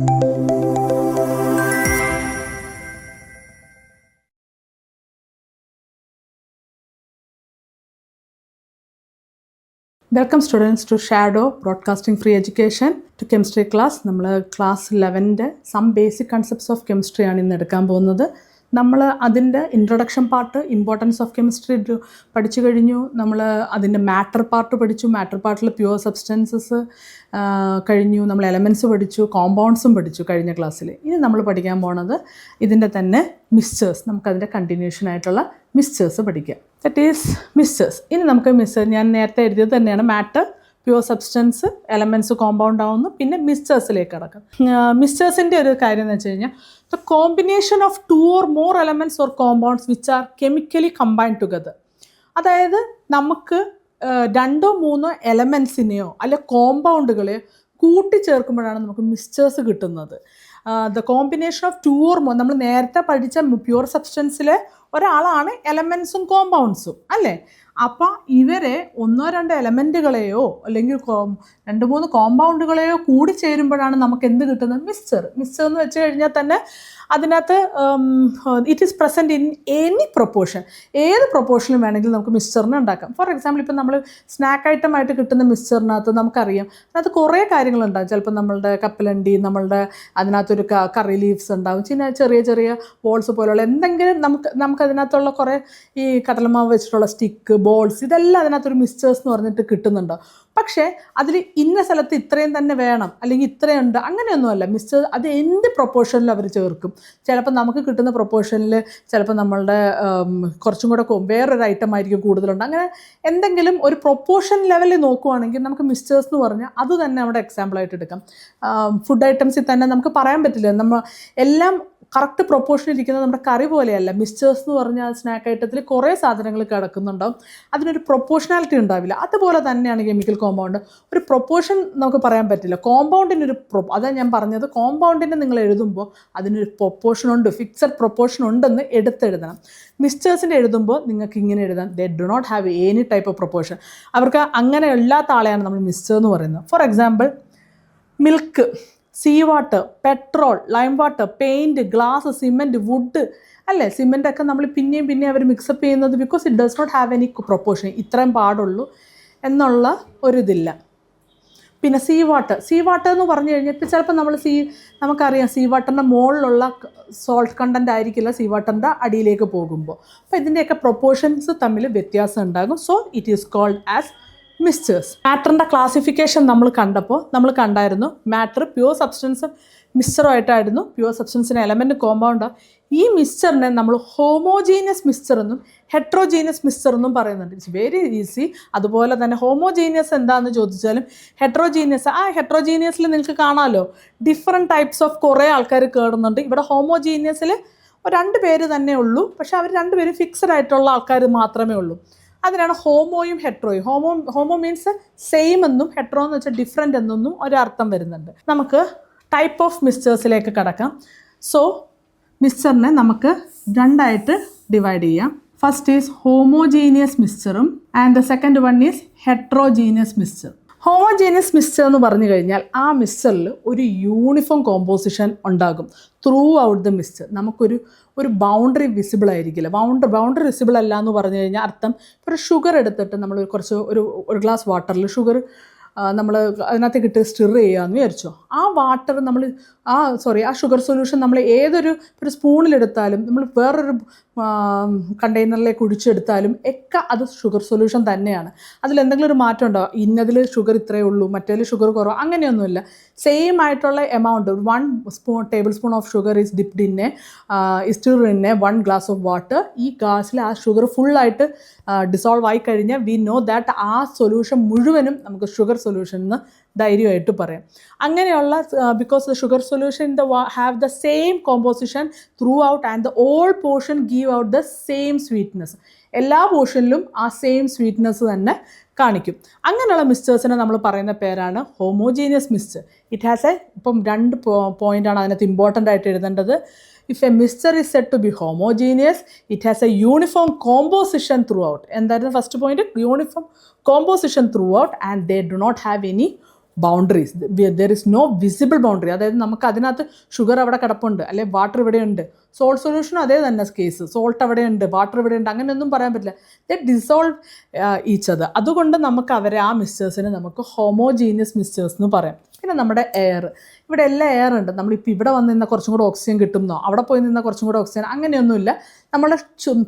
Welcome students to Shadow Broadcasting Free Education to Chemistry class. നമ്മൾ class 11ൻ്റെ some basic concepts of chemistry ആണ് ഇന്ന് എടുക്കാൻ പോകുന്നത്. നമ്മൾ അതിൻ്റെ introduction part, importance of chemistry പഠിച്ചു കഴിഞ്ഞു. നമ്മൾ അതിൻ്റെ മാറ്റർ പാർട്ട് പഠിച്ചു. മാറ്റർ പാർട്ടിൽ പ്യുവർ സബ്സ്റ്റൻസസ് കഴിഞ്ഞു. നമ്മൾ എലമെൻറ്റ്സ് പഠിച്ചു, കോമ്പൗണ്ട്സും പഠിച്ചു കഴിഞ്ഞ ക്ലാസ്സിൽ. ഇനി നമ്മൾ പഠിക്കാൻ പോണത് ഇതിൻ്റെ തന്നെ മിക്സ്ചേഴ്സ്, നമുക്കതിൻ്റെ കണ്ടിന്യൂഷൻ ആയിട്ടുള്ള മിക്സ്ചേഴ്സ് പഠിക്കാം. That is mixtures. ഇനി നമുക്ക് ഞാൻ നേരത്തെ എഴുതിയത് തന്നെയാണ്. Matter, pure substance, elements compound ആവുന്നു. പിന്നെ മിക്സ്ചേഴ്സിലേക്ക് കടക്കാം. മിക്സ്ചേഴ്സിൻ്റെ ഒരു കാര്യം എന്ന് വെച്ച് കഴിഞ്ഞാൽ the combination of 2 or more elements or compounds which are chemically combined together. അതായത് നമുക്ക് 2 or 3 എലമെൻസിനെയോ അല്ലെ കോമ്പൗണ്ടുകളെയോ കൂട്ടിച്ചേർക്കുമ്പോഴാണ് നമുക്ക് മിക്സ്ചേഴ്സ് കിട്ടുന്നത്. The combination of 2 or more, നമ്മൾ നേരത്തെ പഠിച്ച പ്യുവർ സബ്സ്റ്റൻസിലെ ഒരാളാണ് എലമെൻസും കോമ്പൗണ്ട്സും അല്ലേ. അപ്പം ഇവരെ 1-2 എലമെൻറ്റുകളെയോ അല്ലെങ്കിൽ 2-3 കോമ്പൗണ്ടുകളെയോ കൂടി ചേരുമ്പോഴാണ് നമുക്ക് എന്ത് കിട്ടുന്നത്? മിക്സ്ചർ. മിക്സ്ചർ എന്ന് വെച്ച് കഴിഞ്ഞാൽ തന്നെ അതിനകത്ത് it is present in any proportion. ഏത് പ്രൊപ്പോർഷനും വേണമെങ്കിൽ നമുക്ക് മിക്സ്ചറിന് ഉണ്ടാക്കാം. ഫോർ എക്സാമ്പിൾ, ഇപ്പം നമ്മൾ സ്നാക്ക് ഐറ്റമായിട്ട് കിട്ടുന്ന മിക്സ്ചറിനകത്ത് നമുക്കറിയാം അതിനകത്ത് കുറേ കാര്യങ്ങളുണ്ടാകും. ചിലപ്പോൾ നമ്മളുടെ കപ്പലണ്ടി, നമ്മളുടെ അതിനകത്തൊരു കറി ലീവ്സ് ഉണ്ടാകും, ചെറിയ ചെറിയ ബോൾസ് പോലുള്ള എന്തെങ്കിലും നമുക്കതിനകത്തുള്ള കുറേ ഈ കടലമാവ് വെച്ചിട്ടുള്ള സ്റ്റിക്ക്, ബോൾസ്, ഇതെല്ലാം അതിനകത്തൊരു മിക്സ്ചേഴ്സ് എന്ന് പറഞ്ഞിട്ട് കിട്ടുന്നുണ്ടോ. പക്ഷേ അതിൽ ഇന്ന സ്ഥലത്ത് ഇത്രയും തന്നെ വേണം അല്ലെങ്കിൽ ഇത്രയുണ്ട് അങ്ങനെയൊന്നുമല്ല. മിക്സ്ചർ അത് എന്ത് പ്രൊപ്പോർഷനിൽ അവർ ചേർക്കും. ചിലപ്പോൾ നമുക്ക് കിട്ടുന്ന പ്രൊപ്പോർഷനിൽ ചിലപ്പോൾ നമ്മളുടെ കുറച്ചും കൂടെ വേറൊരു ഐറ്റം ആയിരിക്കും കൂടുതലുണ്ട്. അങ്ങനെ എന്തെങ്കിലും ഒരു പ്രൊപ്പോർഷൻ ലെവലിൽ നോക്കുവാണെങ്കിൽ നമുക്ക് മിക്സ്ചേഴ്സ് എന്ന് പറഞ്ഞാൽ അത് തന്നെ അവിടെ എക്സാമ്പിളായിട്ട് എടുക്കാം. ഫുഡ് ഐറ്റംസിൽ തന്നെ നമുക്ക് പറയാൻ പറ്റില്ല, നമ്മൾ എല്ലാം കറക്റ്റ് പ്രൊപ്പോർഷൻ ഇരിക്കുന്നത് നമ്മുടെ കറി പോലെയല്ല. മിക്സ്ചേഴ്സ് എന്ന് പറഞ്ഞാൽ സ്നാക്ക് ഐറ്റത്തിൽ കുറേ സാധനങ്ങൾ കിടക്കുന്നുണ്ടാവും, അതിനൊരു പ്രൊപ്പോർഷനാലിറ്റി ഉണ്ടാവില്ല. അതുപോലെ തന്നെയാണ് കെമിക്കൽ കോമ്പൗണ്ട്. ഒരു പ്രൊപ്പോർഷൻ നമുക്ക് പറയാൻ പറ്റില്ല. കോമ്പൗണ്ടിനൊരു അതാണ് ഞാൻ പറഞ്ഞത്, കോമ്പൗണ്ടിനെ നിങ്ങൾ എഴുതുമ്പോൾ അതിനൊരു പ്രൊപ്പോർഷൻ ഉണ്ട്, ഫിക്സഡ് പ്രൊപ്പോർഷൻ ഉണ്ടെന്ന് എടുത്തെഴുതണം. മിക്സ്ചേഴ്സിൻ്റെ എഴുതുമ്പോൾ നിങ്ങൾക്ക് ഇങ്ങനെ എഴുതാം, they do not have any type of proportion. അവർക്ക് അങ്ങനെ ഇല്ലാത്ത ആളെയാണ് നമ്മൾ മിക്സ്ചർ എന്ന് പറയുന്നത്. For example, milk, sea water, petrol, lime water, paint, glass, cement, wood അല്ലേ. സിമെൻറ്റൊക്കെ നമ്മൾ പിന്നെയും അവർ മിക്സപ്പ് ചെയ്യുന്നത് because it does not have any proportion, ഇത്രയും പാടുള്ളൂ എന്നുള്ള ഒരിതില്ല. പിന്നെ സീ വാട്ടർ എന്ന് പറഞ്ഞു കഴിഞ്ഞാൽ ഇപ്പോൾ ചിലപ്പോൾ നമുക്കറിയാം സീ വാട്ടറിൻ്റെ മുകളിലുള്ള സോൾട്ട് കണ്ടൻറ്റ് ആയിരിക്കില്ല സീ വാട്ടറിൻ്റെ അടിയിലേക്ക് പോകുമ്പോൾ. അപ്പോൾ ഇതിൻ്റെയൊക്കെ പ്രൊപ്പോർഷൻസ് തമ്മിൽ വ്യത്യാസം ഉണ്ടാകും. So it is called as mixtures. മാറ്ററിൻ്റെ ക്ലാസിഫിക്കേഷൻ നമ്മൾ കണ്ടായിരുന്നു. മാറ്റർ പ്യുവർ സബ്സ്റ്റൻസ് മിക്സ്ചറുമായിട്ടായിരുന്നു. പ്യുവർ സബ്സ്റ്റൻസിന് എലമെൻറ്റ് കോമ്പൗണ്ട്. ഈ മിക്സ്ചറിനെ നമ്മൾ ഹോമോജീനിയസ് മിക്സ്ചർ എന്നും ഹെട്രോജീനിയസ് മിക്സ്ചർ എന്നും പറയുന്നുണ്ട്. It's very easy. അതുപോലെ തന്നെ ഹോമോജീനിയസ് എന്താണെന്ന് ചോദിച്ചാലും ഹെട്രോജീനിയസിൽ നിങ്ങൾക്ക് കാണാമല്ലോ, ഡിഫറെൻറ്റ് ടൈപ്സ് ഓഫ് കുറേ ആൾക്കാർ കയറുന്നുണ്ട്. ഇവിടെ ഹോമോജീനിയസിൽ 2 പേര് തന്നെ ഉള്ളൂ, പക്ഷേ അവർ 2 പേരും ഫിക്സഡ് ആയിട്ടുള്ള ആൾക്കാർ മാത്രമേ ഉള്ളൂ. അതിനാണ് ഹോമോയും ഹെട്രോയും. ഹോമോ മീൻസ് സെയിം എന്നും ഹെട്രോ എന്ന് വെച്ചാൽ ഡിഫറെൻ്റ് എന്നൊന്നും ഒരർത്ഥം വരുന്നുണ്ട്. നമുക്ക് ടൈപ്പ് ഓഫ് മിക്സ്ചേഴ്സിലേക്ക് കടക്കാം. സോ മിക്സ്ചറിനെ നമുക്ക് 2ആയിട്ട് ഡിവൈഡ് ചെയ്യാം. ഫസ്റ്റ് ഈസ് ഹോമോജീനിയസ് മിക്സ്ചറും and the second one is heterogeneous mixture. Homogeneous mixture എന്ന് പറഞ്ഞു കഴിഞ്ഞാൽ ആ മിക്സ്ചറിൽ ഒരു യൂണിഫോം കോമ്പോസിഷൻ ഉണ്ടാകും ത്രൂ ഔട്ട് ദ മിക്സ്ചർ. നമുക്കൊരു ബൗണ്ടറി വിസിബിൾ ആയിരിക്കില്ല. ബൗണ്ടറി വിസിബിൾ അല്ല എന്ന് പറഞ്ഞു കഴിഞ്ഞാൽ അർത്ഥം, ഒരു ഷുഗർ എടുത്തിട്ട് നമ്മൾ ഒരു ഗ്ലാസ് വാട്ടറിൽ ഷുഗർ നമ്മൾ അതിനകത്തേക്ക് ഇട്ട് സ്റ്റിർ ചെയ്യാമെന്ന് വിചാരിച്ചോ. ആ വാട്ടർ ആ ഷുഗർ സൊല്യൂഷൻ നമ്മൾ ഒരു സ്പൂണിലെടുത്താലും നമ്മൾ വേറൊരു കണ്ടെയ്നറിലേക്ക് ഒഴിച്ചെടുത്താലും ഒക്കെ അത് ഷുഗർ സൊല്യൂഷൻ തന്നെയാണ്. അതിലെന്തെങ്കിലും ഒരു മാറ്റം ഉണ്ടോ? ഇന്നതിൽ ഷുഗർ ഇത്രയേ ഉള്ളൂ, മറ്റേതിൽ ഷുഗർ കുറവ്, അങ്ങനെയൊന്നുമില്ല. സെയിം ആയിട്ടുള്ള amount 1 table spoon of sugar is dipped in stir in 1 glass of water. ഈ ഗ്ലാസ്സിൽ ആ ഷുഗർ ഫുള്ളായിട്ട് ഡിസോൾവ് ആയി കഴിഞ്ഞാൽ വി നോ ദാറ്റ് ആ സൊല്യൂഷൻ മുഴുവനും നമുക്ക് ഷുഗർ സൊല്യൂഷൻ എന്ന് ധൈര്യമായിട്ട് പറയാം. അങ്ങനെയുള്ള because the sugar solution have the same composition through out and the all portion give out the same sweetness. എല്ലാ പോർഷനിലും ആ സെയിം സ്വീറ്റ്നെസ് തന്നെ കാണിക്കും. അങ്ങനെയുള്ള മിക്സ്ചേഴ്സിനെ നമ്മൾ പറയുന്ന പേരാണ് ഹോമോജീനിയസ് മിക്സ്ചർ. ഇറ്റ് ഹാസ് ഇപ്പം 2 പോയിൻ്റാണ് അതിനകത്ത് ഇമ്പോർട്ടൻ്റ് ആയിട്ട് എഴുതേണ്ടത്. If a mixture is said to be homogeneous, it has a uniform composition throughout. And that is the first point, uniform composition throughout, and they do not have any boundaries, there is no visible boundary. അതായത് നമുക്ക് അതിനകത്ത് sugar അവിടെ കിടപ്പുണ്ട്, അല്ലെ water ഇവിടെയുണ്ട്. Salt സൊല്യൂഷനും അതേ തന്നെ കേസ്, സോൾട്ട് അവിടെയുണ്ട്, വാട്ടർ ഇവിടെയുണ്ട്, അങ്ങനെയൊന്നും പറയാൻ പറ്റില്ല. ദേ ഡിസോൾവ് ഈച്ച് അതർ. അതുകൊണ്ട് നമുക്ക് അവരെ ആ മിക്സ്ചേഴ്സിനെ നമുക്ക് ഹോമോജീനിയസ് മിക്സ്ചേഴ്സ് എന്ന് പറയാം. പിന്നെ നമ്മുടെ എയർ, ഇവിടെ എല്ലാ എയർ ഉണ്ട്. നമ്മളിപ്പോൾ ഇവിടെ വന്ന് നിന്നാൽ കുറച്ചും കൂടെ ഓക്സിജൻ കിട്ടുന്നോ, അവിടെ പോയി നിന്നാൽ കുറച്ചും കൂടെ ഓക്സിജൻ, അങ്ങനെയൊന്നുമില്ല.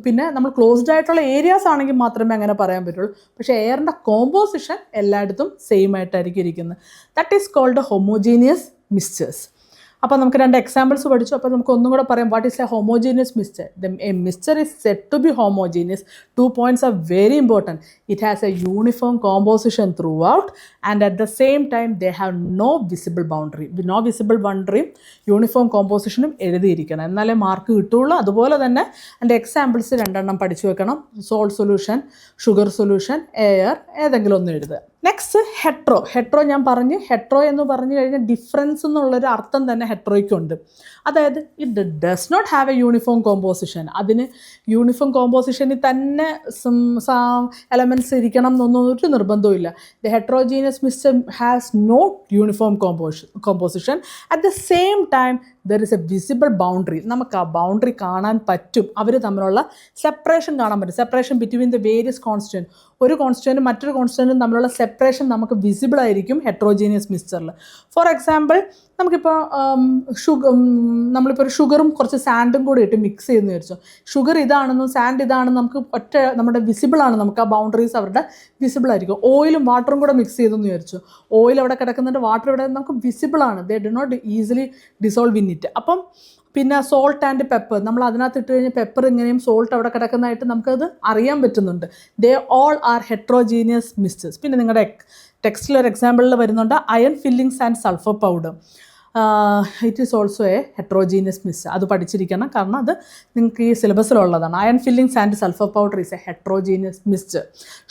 പിന്നെ നമ്മൾ ക്ലോസ്ഡ് ആയിട്ടുള്ള ഏരിയാസ് ആണെങ്കിൽ മാത്രമേ അങ്ങനെ പറയാൻ പറ്റുള്ളൂ. പക്ഷേ എയറിൻ്റെ കോമ്പോസിഷൻ എല്ലായിടത്തും സെയിം ആയിട്ടായിരിക്കും ഇരിക്കുന്നത്. That is called homogeneous mixtures. അപ്പോൾ നമുക്ക് 2 എക്സാമ്പിൾസ് പഠിച്ചു. അപ്പോൾ നമുക്ക് ഒന്നും കൂടെ പറയാം, what is a homogeneous mixture? A mixture is said to be homogeneous. 2 points are very important. It has a uniform composition throughout, and at the same time they have no visible boundary. No visible boundary, uniform കോമ്പോസിഷനും എഴുതിയിരിക്കണം, എന്നാലേ mark കിട്ടുള്ളൂ. അതുപോലെ തന്നെ എൻ്റെ examples 2 പഠിച്ചു വെക്കണം. Salt solution, sugar solution, air, ഏതെങ്കിലും ഒന്ന് എഴുതുക. നെക്സ്റ്റ് ഹെട്രോ ഞാൻ പറഞ്ഞു. ഹെട്രോ എന്ന് പറഞ്ഞു കഴിഞ്ഞാൽ ഡിഫറൻസ് എന്നുള്ളൊരു അർത്ഥം തന്നെ ഹെട്രോയ്ക്കുണ്ട്. അതായത് it does not have a uniform composition. അതിന് യൂണിഫോം കോമ്പോസിഷനിൽ തന്നെ എലമെൻറ്റ്സ് ഇരിക്കണം എന്നൊന്നും ഒരു നിർബന്ധവുമില്ല. The heterogeneous mixture has no uniform composition. At the same time there is a visible boundary. നമുക്ക് ആ ബൗണ്ടറി കാണാൻ പറ്റും, അവർ തമ്മിലുള്ള സെപ്പറേഷൻ കാണാൻ പറ്റും. Separation between the various constant, ഒരു കോൺസ്റ്റൻറ്റും മറ്റൊരു കോൺസ്റ്റൻറ്റും തമ്മിലുള്ള സെപ്പറേഷൻ നമുക്ക് വിസിബിൾ ആയിരിക്കും ഹെട്രോജീനിയസ് മിക്സ്ചറിൽ. ഫോർ എക്സാമ്പിൾ, നമുക്കിപ്പോൾ നമ്മളിപ്പോൾ ഒരു ഷുഗറും കുറച്ച് സാൻഡും കൂടി ഇട്ട് മിക്സ് ചെയ്യുന്നു വിചാരിച്ചു. ഷുഗർ ഇതാണെന്നും സാൻഡ് ഇതാണെന്നും നമുക്ക് നമ്മുടെ വിസിബിളാണ്, നമുക്ക് ആ ബൗണ്ടറീസ് അവരുടെ വിസിബിൾ ആയിരിക്കും. ഓയിലും വാട്ടറും കൂടെ മിക്സ് ചെയ്തെന്ന് വിചാരിച്ചു. ഓയിൽ അവിടെ കിടക്കുന്നുണ്ട്, വാട്ടർ ഇവിടെ നമുക്ക് വിസിബിളാണ്. They do not easily dissolve in it. അപ്പം പിന്നെ സോൾട്ട് ആൻഡ് പെപ്പർ, നമ്മൾ അതിനകത്ത് ഇട്ട് കഴിഞ്ഞാൽ പെപ്പർ ഇങ്ങനെയും സോൾട്ട് അവിടെ കിടക്കുന്നതായിട്ട് നമുക്കത് അറിയാൻ പറ്റുന്നുണ്ട്. They all are heterogeneous mixtures. പിന്നെ നിങ്ങളുടെ ടെക്സ്റ്റിലൊരു എക്സാമ്പിളിൽ വരുന്നുണ്ട് iron filings and sulphur powder. It is also a heterogeneous mixture. അത് പഠിച്ചിരിക്കണം, കാരണം അത് നിങ്ങൾക്ക് ഈ സിലബസിലുള്ളതാണ്. Iron filings and sulphur powder is a heterogeneous mixture.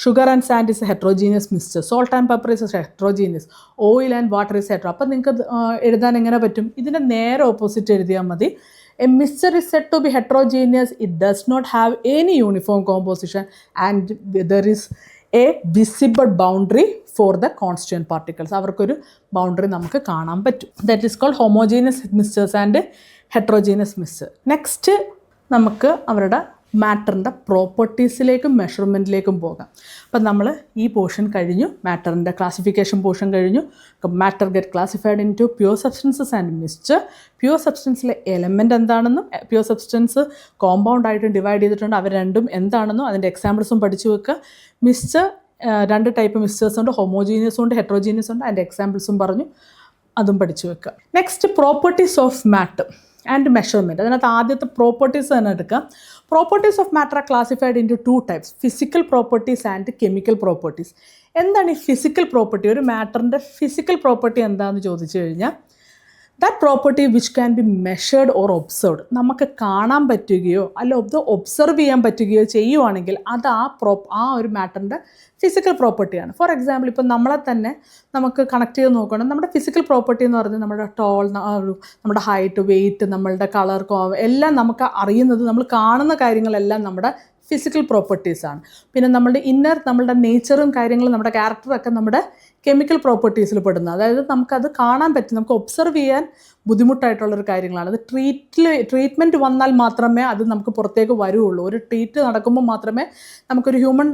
Sugar and sand is a heterogeneous mixture. Salt and pepper is a heterogeneous. Oil and water is hetero. അപ്പം നിങ്ങൾക്ക് എഴുതാൻ എങ്ങനെ പറ്റും? ഇതിൻ്റെ നേരെ ഓപ്പോസിറ്റ് എഴുതിയാൽ മതി. A mixture is said to be heterogeneous. It does not have any uniform composition and there is a visible boundary for the constant particles. അവർക്കൊരു ബൗണ്ടറി നമുക്ക് കാണാൻ പറ്റും. That is called homogeneous mixtures and heterogeneous mixture. Next നമുക്ക് അവരുടെ മാറ്ററിൻ്റെ പ്രോപ്പർട്ടീസിലേക്കും മെഷർമെൻറ്റിലേക്കും പോകാം. അപ്പം നമ്മൾ ഈ പോർഷൻ കഴിഞ്ഞു, മാറ്ററിൻ്റെ ക്ലാസിഫിക്കേഷൻ പോർഷൻ കഴിഞ്ഞു. Matter get classified into pure substances and mixture. Pure സബ്സ്റ്റൻസിലെ എലമെൻറ്റ് എന്താണെന്നും പ്യുവർ സബ്സ്റ്റൻസ് കോമ്പൗണ്ട് ആയിട്ട് ഡിവൈഡ് ചെയ്തിട്ടുണ്ട്, അവർ രണ്ടും എന്താണെന്നും അതിൻ്റെ എക്സാമ്പിൾസും പഠിച്ചു വെക്കുക. മിക്സ്ചർ 2 ടൈപ്പ് മിക്സ്ചേഴ്സ് ഉണ്ട്, ഹോമോജീനിയസ് ഉണ്ട്, ഹെട്രോജീനിയസ് ഉണ്ട്. അതിൻ്റെ എക്സാമ്പിൾസും പറഞ്ഞു, അതും പഠിച്ചു വെക്കുക. Next properties of matter and measurement. അതിനകത്ത് ആദ്യത്തെ പ്രോപ്പർട്ടീസ് തന്നെ എടുക്കാം. Properties of matter are classified into 2 types, physical properties and chemical properties. എന്താണ് ഈ ഫിസിക്കൽ പ്രോപ്പർട്ടി? ഒരു മാറ്ററിൻ്റെ ഫിസിക്കൽ പ്രോപ്പർട്ടി എന്താണെന്ന് ചോദിച്ചു കഴിഞ്ഞാൽ that property which can be measured or observed. നമുക്ക് കാണാൻ പറ്റുകയോ അല്ല ഒബ്സർവ് ചെയ്യാൻ പറ്റുകയോ ചെയ്യുവാണെങ്കിൽ അത് ആ ഒരു മാറ്ററിൻ്റെ ഫിസിക്കൽ പ്രോപ്പർട്ടിയാണ്. ഫോർ എക്സാമ്പിൾ, ഇപ്പം നമ്മളെ തന്നെ നമുക്ക് കണക്ട് ചെയ്ത് നോക്കുകയാണെങ്കിൽ നമ്മുടെ ഫിസിക്കൽ പ്രോപ്പർട്ടി എന്ന് പറയുന്നത് നമ്മുടെ നമ്മുടെ ഹൈറ്റ്, വെയ്റ്റ്, നമ്മളുടെ കളർ എല്ലാം നമുക്ക് അറിയുന്നത്, നമ്മൾ കാണുന്ന കാര്യങ്ങളെല്ലാം നമ്മുടെ ഫിസിക്കൽ പ്രോപ്പർട്ടീസാണ്. പിന്നെ നമ്മളുടെ നമ്മളുടെ നേച്ചറും കാര്യങ്ങളും നമ്മുടെ ക്യാരക്ടറൊക്കെ നമ്മുടെ കെമിക്കൽ പ്രോപ്പർട്ടീസിൽ പെടുന്നത്. അതായത് നമുക്കത് കാണാൻ പറ്റും, നമുക്ക് ഒബ്സർവ് ചെയ്യാൻ ബുദ്ധിമുട്ടായിട്ടുള്ളൊരു കാര്യങ്ങളാണ്. അത് ട്രീറ്റ്മെൻറ്റ് വന്നാൽ മാത്രമേ അത് നമുക്ക് പുറത്തേക്ക് വരുള്ളൂ. ഒരു ട്രീറ്റ് നടക്കുമ്പോൾ മാത്രമേ നമുക്കൊരു ഹ്യൂമൻ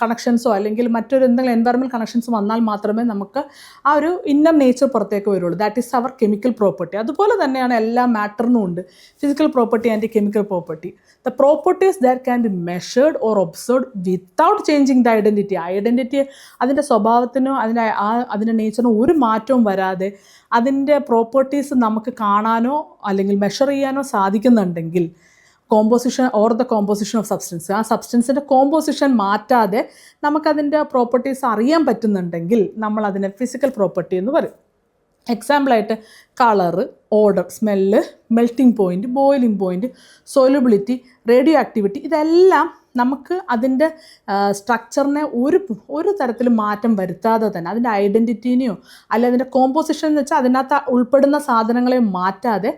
കണക്ഷൻസോ അല്ലെങ്കിൽ മറ്റൊരു എന്തെങ്കിലും എൻവയറമെൻറ്റ് കണക്ഷൻസ് വന്നാൽ മാത്രമേ നമുക്ക് ആ ഒരു ഇന്നർ നേച്ചർ പുറത്തേക്ക് വരുള്ളൂ. ദാറ്റ് ഈസ് അവർ കെമിക്കൽ പ്രോപ്പർട്ടി. അതുപോലെ തന്നെയാണ് എല്ലാ മാറ്ററിനും ഉണ്ട് physical property and chemical property. The properties that can be measured or observed without changing the identity അതിൻ്റെ സ്വഭാവത്തിനോ അതിൻ്റെ നേച്ചറിനോ ഒരു മാറ്റവും വരാതെ അതിൻ്റെ പ്രോപ്പർട്ടീസ് നമുക്ക് കാണാനോ അല്ലെങ്കിൽ മെഷർ ചെയ്യാനോ സാധിക്കുന്നുണ്ടെങ്കിൽ, composition or the composition of substance, ആ സബ്സ്റ്റൻസിൻ്റെ കോമ്പോസിഷൻ മാറ്റാതെ നമുക്കതിൻ്റെ പ്രോപ്പർട്ടീസ് അറിയാൻ പറ്റുന്നുണ്ടെങ്കിൽ നമ്മളതിനെ ഫിസിക്കൽ പ്രോപ്പർട്ടി എന്ന് പറയും. എക്സാമ്പിളായിട്ട് colour, odour, smell, melting point, boiling point, solubility, radioactivity, ഇതെല്ലാം നമുക്ക് അതിൻ്റെ സ്ട്രക്ചറിനെ ഒരു തരത്തിലും മാറ്റം വരുത്താതെ തന്നെ അതിൻ്റെ ഐഡൻറ്റിറ്റീനെയോ അല്ലെ അതിൻ്റെ കോമ്പോസിഷൻ എന്ന് വെച്ചാൽ അതിനകത്ത് ഉൾപ്പെടുന്ന സാധനങ്ങളെ മാറ്റാതെ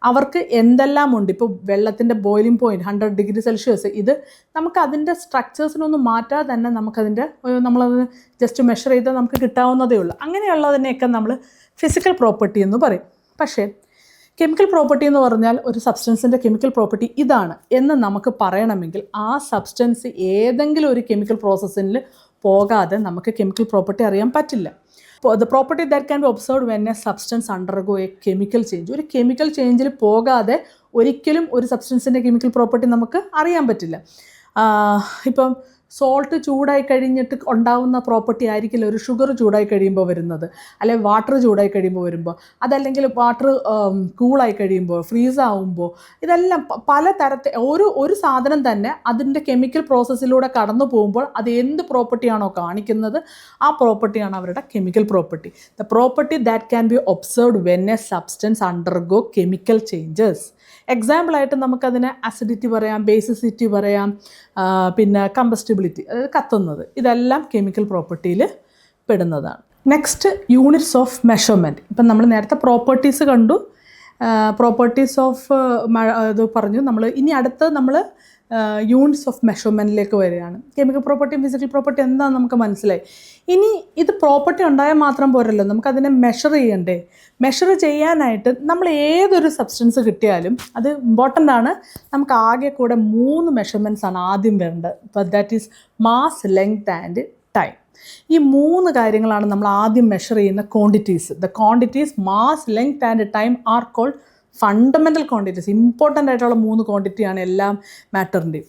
അവർക്ക് എന്തെല്ലാം ഉണ്ട്. ഇപ്പോൾ വെള്ളത്തിൻ്റെ ബോയിലിംഗ് പോയിൻറ്റ് 100 ഡിഗ്രി സെൽഷ്യസ്, ഇത് നമുക്ക് അതിൻ്റെ സ്ട്രക്ചേഴ്സിനൊന്നും മാറ്റാതെ തന്നെ നമുക്കതിൻ്റെ നമ്മളത് ജസ്റ്റ് മെഷർ ചെയ്താൽ നമുക്ക് കിട്ടാവുന്നതേ ഉള്ളൂ. അങ്ങനെയുള്ളതിനെയൊക്കെ നമ്മൾ ഫിസിക്കൽ പ്രോപ്പർട്ടി എന്ന് പറയും. പക്ഷേ കെമിക്കൽ പ്രോപ്പർട്ടി എന്ന് പറഞ്ഞാൽ ഒരു സബ്സ്റ്റൻസിൻ്റെ കെമിക്കൽ പ്രോപ്പർട്ടി ഇതാണ് എന്ന് നമുക്ക് പറയണമെങ്കിൽ ആ സബ്സ്റ്റൻസ് ഏതെങ്കിലും ഒരു കെമിക്കൽ പ്രോസസ്സിൽ പോകാതെ നമുക്ക് കെമിക്കൽ പ്രോപ്പർട്ടി അറിയാൻ പറ്റില്ല. The property that can be observed when a substance undergo A chemical change. ഒരു കെമിക്കൽ ചേഞ്ചിൽ പോകാതെ ഒരിക്കലും ഒരു സബ്സ്റ്റൻസിൻ്റെ കെമിക്കൽ പ്രോപ്പർട്ടി നമുക്ക് അറിയാൻ പറ്റില്ല. ഇപ്പം സോൾട്ട് ചൂടായി കഴിഞ്ഞിട്ട് ഉണ്ടാവുന്ന പ്രോപ്പർട്ടി ആയിരിക്കില്ല ഒരു ഷുഗർ ചൂടായി കഴിയുമ്പോൾ വരുന്നത്, അല്ലെങ്കിൽ വാട്ടർ ചൂടായി കഴിയുമ്പോൾ വരുമ്പോൾ, അതല്ലെങ്കിൽ വാട്ടർ കൂളായി കഴിയുമ്പോൾ, ഫ്രീസ് ആവുമ്പോൾ. ഇതെല്ലാം പല തരത്തിൽ ഒരു സാധനം തന്നെ അതിൻ്റെ കെമിക്കൽ പ്രോസസ്സിലൂടെ കടന്നു പോകുമ്പോൾ അത് എന്ത് പ്രോപ്പർട്ടിയാണോ കാണിക്കുന്നത് ആ പ്രോപ്പർട്ടിയാണ് അവരുടെ chemical property. The property that can be observed when a substance undergo chemical changes. എക്സാമ്പിളായിട്ട് നമുക്കതിന് അസിഡിറ്റി പറയാം, ബേസിസിറ്റി പറയാം, പിന്നെ കമ്പസ്റ്റബിലിറ്റി, അതായത് കത്തുന്നത്. ഇതെല്ലാം കെമിക്കൽ പ്രോപ്പർട്ടിയിൽ പെടുന്നതാണ്. Next, units of measurement. ഇപ്പം നമ്മൾ നേരത്തെ പ്രോപ്പർട്ടീസ് കണ്ടു, പ്രോപ്പർട്ടീസ് ഓഫ് ഇത് പറഞ്ഞു. ഇനി അടുത്ത് നമ്മൾ യൂണിറ്റ്സ് ഓഫ് മെഷർമെൻറ്റിലേക്ക് വരികയാണ്. കെമിക്കൽ പ്രോപ്പർട്ടി, ഫിസിക്കൽ പ്രോപ്പർട്ടി എന്താണെന്ന് നമുക്ക് മനസ്സിലായി. ഇനി ഇത് പ്രോപ്പർട്ടി ഉണ്ടായാൽ മാത്രം പോരല്ലോ, നമുക്കതിനെ മെഷർ ചെയ്യണ്ടേ? മെഷർ ചെയ്യാനായിട്ട് നമ്മൾ ഏതൊരു സബ്സ്റ്റൻസ് കിട്ടിയാലും അത് ഇമ്പോർട്ടൻ്റ് ആണ്. നമുക്ക് ആകെ കൂടെ 3 മെഷർമെൻറ്റ്സ് ആണ് ആദ്യം വരേണ്ടത്. അപ്പോൾ that is mass, length and time. ഈ 3 കാര്യങ്ങളാണ് നമ്മൾ ആദ്യം മെഷർ ചെയ്യുന്ന quantities. The quantities mass, length and time are called fundamental quantities. Important ആയിട്ടുള്ള 3 ക്വാണ്ടിറ്റിയാണ് എല്ലാ മാറ്ററിൻ്റെയും.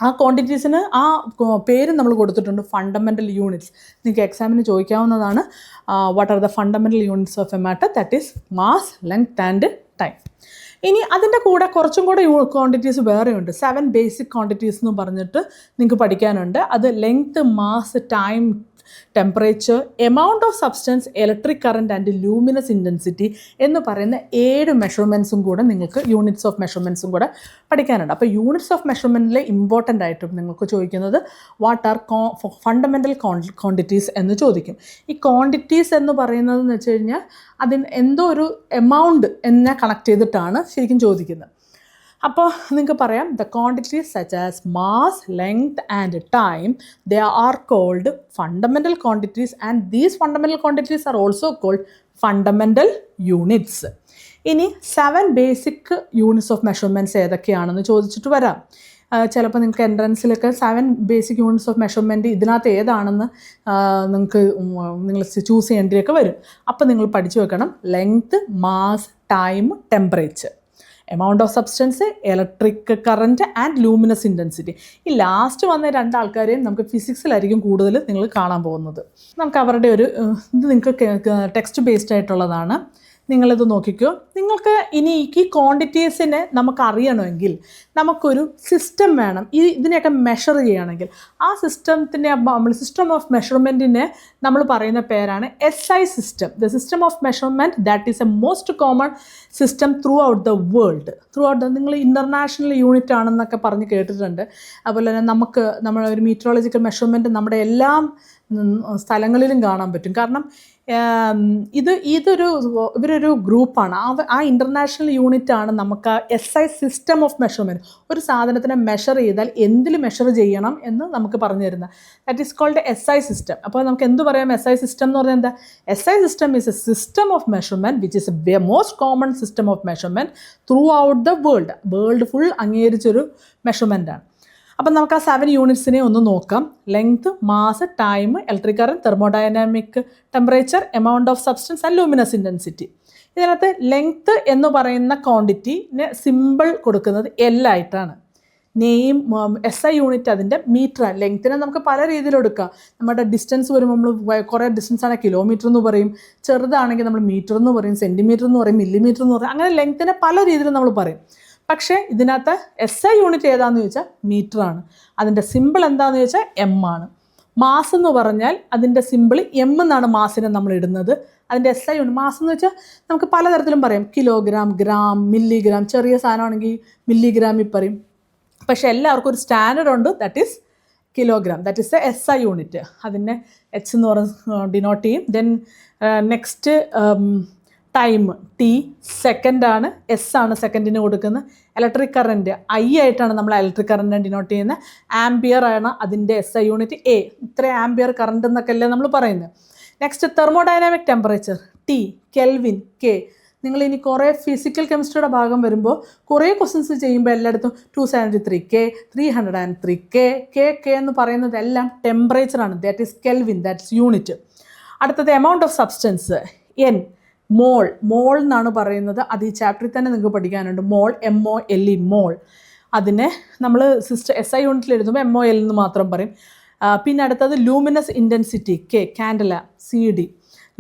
ആ ക്വാണ്ടിറ്റീസിന് ആ പേര് നമ്മൾ കൊടുത്തിട്ടുണ്ട്, ഫണ്ടമെൻ്റൽ യൂണിറ്റ്സ്. നിങ്ങൾക്ക് എക്സാമിന് ചോദിക്കാവുന്നതാണ്. What are the fundamental units of a matter? That is mass, length and time. ഇനി അതിൻ്റെ കൂടെ കുറച്ചും കൂടെ ക്വാണ്ടിറ്റീസ് വേറെയുണ്ട്. 7 ബേസിക് ക്വാണ്ടിറ്റീസ് എന്ന് പറഞ്ഞിട്ട് നിങ്ങൾക്ക് പഠിക്കാനുണ്ട്. അത് length, mass, time, temperature, amount of substance, electric current and luminous intensity എന്ന് പറയുന്ന 7 മെഷർമെൻറ്റ്സും കൂടെ നിങ്ങൾക്ക് യൂണിറ്റ്സ് ഓഫ് മെഷർമെൻറ്റ്സും കൂടെ പഠിക്കാനുണ്ട്. അപ്പോൾ യൂണിറ്റ്സ് ഓഫ് മെഷർമെൻറ്റിൽ ഇമ്പോർട്ടൻ്റ് ആയിട്ടും നിങ്ങൾക്ക് ചോദിക്കുന്നത് വാട്ട് ആർ ഫണ്ടമെൻ്റൽ ക്വാണ്ടിറ്റീസ് എന്ന് ചോദിക്കും. ഈ ക്വാണ്ടിറ്റീസ് എന്ന് പറയുന്നതെന്ന് വെച്ച് കഴിഞ്ഞാൽ അതിന് എന്തോ ഒരു എമൗണ്ട് എന്നെ കണക്ട് ചെയ്തിട്ടാണ് ശരിക്കും ചോദിക്കുന്നത്. അപ്പോൾ നിങ്ങൾക്ക് പറയാം, the quantities such as mass, length and time, they are called fundamental quantities and these fundamental quantities are also called fundamental units. ഇനി 7 ബേസിക് യൂണിറ്റ്സ് ഓഫ് മെഷർമെൻറ്റ്സ് ഏതൊക്കെയാണെന്ന് ചോദിച്ചിട്ട് വരാം. ചിലപ്പോൾ നിങ്ങൾക്ക് എൻട്രൻസിലൊക്കെ 7 ബേസിക് യൂണിറ്റ്സ് ഓഫ് മെഷർമെൻറ്റ് ഇതിനകത്ത് ഏതാണെന്ന് നിങ്ങൾ ചൂസ് ചെയ്യേണ്ടിയൊക്കെ വരും. അപ്പോൾ നിങ്ങൾ പഠിച്ചു വെക്കണം length, mass, time, temperature, amount of substance, electric current and luminous intensity. ഈ ലാസ്റ്റ് വന്ന 2 ആൾക്കാരെയും നമുക്ക് ഫിസിക്സിലായിരിക്കും കൂടുതൽ നിങ്ങൾ കാണാൻ പോകുന്നത്. നമുക്ക് അവരുടെ ഒരു ഇത് നിങ്ങൾക്ക് ടെക്സ്റ്റ് ബേസ്ഡ് ആയിട്ടുള്ളതാണ്. നിങ്ങളിത് നോക്കിക്കോ. നിങ്ങൾക്ക് ഇനി ഈ ക്വാണ്ടിറ്റീസിനെ നമുക്ക് അറിയണമെങ്കിൽ നമുക്കൊരു സിസ്റ്റം വേണം. ഇതിനെയൊക്കെ മെഷർ ചെയ്യണമെങ്കിൽ ആ സിസ്റ്റത്തിൻ്റെ സിസ്റ്റം ഓഫ് മെഷർമെൻറ്റിനെ നമ്മൾ പറയുന്ന പേരാണ് SI system. The system of measurement that is a most common system through out the world. നിങ്ങൾ ഇൻ്റർനാഷണൽ യൂണിറ്റ് ആണെന്നൊക്കെ പറഞ്ഞ് കേട്ടിട്ടുണ്ട്. അതുപോലെ തന്നെ നമ്മളൊരു മീറ്ററോളജിക്കൽ മെഷർമെൻറ്റ് നമ്മുടെ എല്ലാ സ്ഥലങ്ങളിലും കാണാൻ പറ്റും. കാരണം ഇവരൊരു ഗ്രൂപ്പാണ്. ആ ഇൻ്റർനാഷണൽ യൂണിറ്റാണ് നമുക്ക് SI സിസ്റ്റം ഓഫ് മെഷർമെൻറ്റ്. ഒരു സാധനത്തിനെ മെഷർ ചെയ്താൽ എന്തിൽ മെഷർ ചെയ്യണം എന്ന് നമുക്ക് പറഞ്ഞു തരുന്നത്. That is called SI system. അപ്പോൾ നമുക്ക് എന്ത് പറയാം? SI സിസ്റ്റം എന്ന് പറഞ്ഞാൽ എന്താ? SI system is a system of measurement which is a most common system of measurement throughout the world full അംഗീകരിച്ചൊരു മെഷർമെൻറ്റാണ്. അപ്പം നമുക്ക് ആ 7 യൂണിറ്റ്സിനെ ഒന്ന് നോക്കാം. Length, mass, time, electric current, thermodynamic, temperature, amount of substance and luminous intensity. ഇതിനകത്ത് length എന്ന് പറയുന്ന ക്വാണ്ടിറ്റിന് സിമ്പിൾ കൊടുക്കുന്നത് L ആയിട്ടാണ്. നെയിം SI യൂണിറ്റ് അതിൻ്റെ മീറ്റർ. ലെങ്ത്തിനെ നമുക്ക് പല രീതിയിൽ എടുക്കാം. നമ്മുടെ ഡിസ്റ്റൻസ് വരുമ്പോൾ നമ്മൾ കുറേ ഡിസ്റ്റൻസ് ആണെങ്കിൽ കിലോമീറ്റർ എന്ന് പറയും, ചെറുതാണെങ്കിൽ നമ്മൾ മീറ്റർ എന്ന് പറയും, സെൻറ്റിമീറ്റർ എന്ന് പറയും, മില്ലിമീറ്റർ എന്ന് പറയും. അങ്ങനെ ലെങ്ത്തിനെ പല രീതിയിൽ നമ്മൾ പറയും. പക്ഷേ ഇതിനകത്ത് SI യൂണിറ്റ് ഏതാണെന്ന് ചോദിച്ചാൽ മീറ്ററാണ്. അതിൻ്റെ സിമ്പിൾ എന്താണെന്ന് ചോദിച്ചാൽ M ആണ്. മാസ് എന്ന് പറഞ്ഞാൽ അതിൻ്റെ സിമ്പിൾ M എന്നാണ് മാസിനെ നമ്മൾ ഇടുന്നത്. അതിൻ്റെ SI യൂണിറ്റ് മാസ് എന്ന് വെച്ചാൽ നമുക്ക് പലതരത്തിലും പറയാം. Kilogram, gram, milligram. ചെറിയ സാധനമാണെങ്കിൽ മില്ലിഗ്രാമിൽ പറയും. പക്ഷേ എല്ലാവർക്കും ഒരു സ്റ്റാൻഡേർഡ് ഉണ്ട്. That is kilogram. That is the SI unit. അതിനെ H എന്ന് പറഞ്ഞ് ഡിനോട്ട് ചെയ്യും. ദെൻ നെക്സ്റ്റ് ടൈം ടി, സെക്കൻഡാണ്, എസ് ആണ് സെക്കൻഡിന് കൊടുക്കുന്നത്. ഇലക്ട്രിക് കറൻറ്റ് ഐ ആയിട്ടാണ് നമ്മൾ ഇലക്ട്രിക് കറൻറ്റ് ഡിനോട്ട് ചെയ്യുന്നത്. ആംബിയർ ആണ് അതിൻ്റെ എസ് ഐ യൂണിറ്റ് എ. ഇത്ര ആംബിയർ കറണ്ട് എന്നൊക്കെ അല്ലേ നമ്മൾ പറയുന്നത്. Next thermodynamic temperature T, kelvin K. നിങ്ങൾ ഇനി കുറേ ഫിസിക്കൽ കെമിസ്ട്രിയുടെ ഭാഗം വരുമ്പോൾ കുറേ ക്വസ്റ്റ്യൻസ് ചെയ്യുമ്പോൾ എല്ലായിടത്തും 273 കെ, 303 കെ, കെ എന്ന് പറയുന്നത് എല്ലാം ടെമ്പറേച്ചറാണ്. That is kelvin, that's unit. അടുത്തത് amount of substance N, mole എന്നാണ് പറയുന്നത്. അത് ഈ ചാപ്റ്ററിൽ തന്നെ നിങ്ങൾക്ക് പഠിക്കാനുണ്ട്. മോൾ, MOLE, മോൾ. അതിനെ നമ്മൾ SI യൂണിറ്റിൽ എഴുതുമ്പോൾ MOL എന്ന് മാത്രം പറയും. പിന്നെ അടുത്തത് luminous intensity K, candela CD.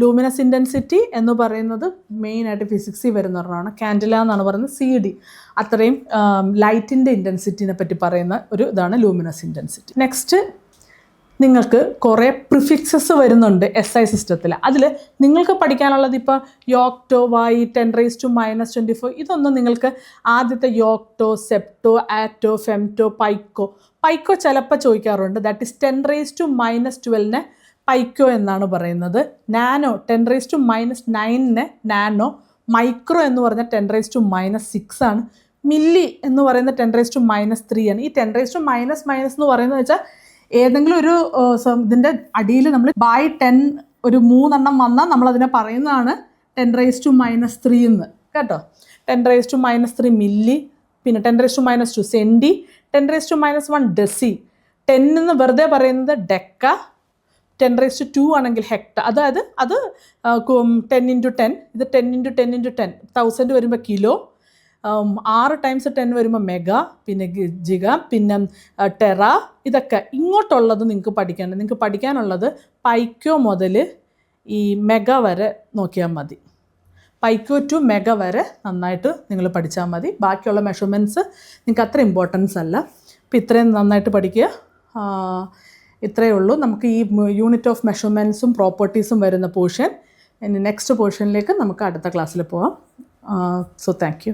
Luminous intensity എന്ന് പറയുന്നത് മെയിനായിട്ട് ഫിസിക്സിൽ വരുന്ന ഒരെണ്ണമാണ്. കാൻഡല എന്നാണ് പറയുന്നത് CD. അത്രയും ലൈറ്റിൻ്റെ ഇൻറ്റൻസിറ്റിനെ പറ്റി പറയുന്ന ഒരു ഇതാണ് ലൂമിനസ് ഇൻറ്റൻസിറ്റി. നെക്സ്റ്റ് നിങ്ങൾക്ക് കുറേ പ്രിഫിക്സസ് വരുന്നുണ്ട് SI സിസ്റ്റത്തിൽ. അതിൽ നിങ്ങൾക്ക് പഠിക്കാനുള്ളത് ഇപ്പോൾ യോക്ടോ, വൈ, 10⁻⁻24 ഇതൊന്നും നിങ്ങൾക്ക് ആദ്യത്തെ യോക്ടോ, സെപ്റ്റോ, ആറ്റോ, ഫെംറ്റോ, പൈക്കോ ചിലപ്പോൾ ചോദിക്കാറുണ്ട്. ദാറ്റ് ഈസ് 10⁻⁻12നെ പൈക്കോ എന്നാണ് പറയുന്നത്. Nano 10⁻⁹ nano. മൈക്രോ എന്ന് പറഞ്ഞാൽ 10⁻⁻6 ആണ്. മില്ലി എന്ന് പറയുന്നത് 10⁻⁻3 ആണ്. ഈ 10⁻⁻⁻ എന്ന് പറയുന്നത് വെച്ചാൽ ഏതെങ്കിലും ഒരു ഇതിൻ്റെ അടിയിൽ നമ്മൾ ബൈ 10 ഒരു 3 എണ്ണം വന്നാൽ നമ്മളതിനെ പറയുന്നതാണ് 10⁻⁻3 എന്ന് കേട്ടോ. 10⁻⁻3 മില്ലി, പിന്നെ 10⁻⁻2 സെൻറ്റി, 10⁻⁻1 ഡെസി. 10 എന്ന് വെറുതെ പറയുന്നത് ഡെക്ക, 10⁻2 ആണെങ്കിൽ ഹെക്ടർ. അതായത് അത് 10 × 10, ഇത് 10 × 10 × 10 1000 വരുമ്പോൾ കിലോ, 6 × 10 വരുമ്പോൾ മെഗാ, പിന്നെ ജിഗ, പിന്നെ ടെറ. ഇതൊക്കെ ഇങ്ങോട്ടുള്ളത് നിങ്ങൾക്ക് പഠിക്കാനുണ്ട്. നിങ്ങൾക്ക് പഠിക്കാനുള്ളത് പൈക്കോ മുതൽ ഈ മെഗ വരെ നോക്കിയാൽ മതി. പൈക്കോ ടു മെഗ വരെ നന്നായിട്ട് നിങ്ങൾ പഠിച്ചാൽ മതി. ബാക്കിയുള്ള മെഷർമെൻറ്റ്സ് നിങ്ങൾക്ക് അത്ര ഇമ്പോർട്ടൻസ് അല്ല. അപ്പോൾ ഇത്രയും നന്നായിട്ട് പഠിക്കുക. ഇത്രയേ ഉള്ളൂ. നമുക്ക് ഈ യൂണിറ്റ് ഓഫ് മെഷർമെൻറ്റ്സും പ്രോപ്പർട്ടീസും വരുന്ന പോർഷൻ. ഇനി നെക്സ്റ്റ് പോർഷനിലേക്ക് നമുക്ക് അടുത്ത ക്ലാസ്സിൽ പോവാം. So thank you.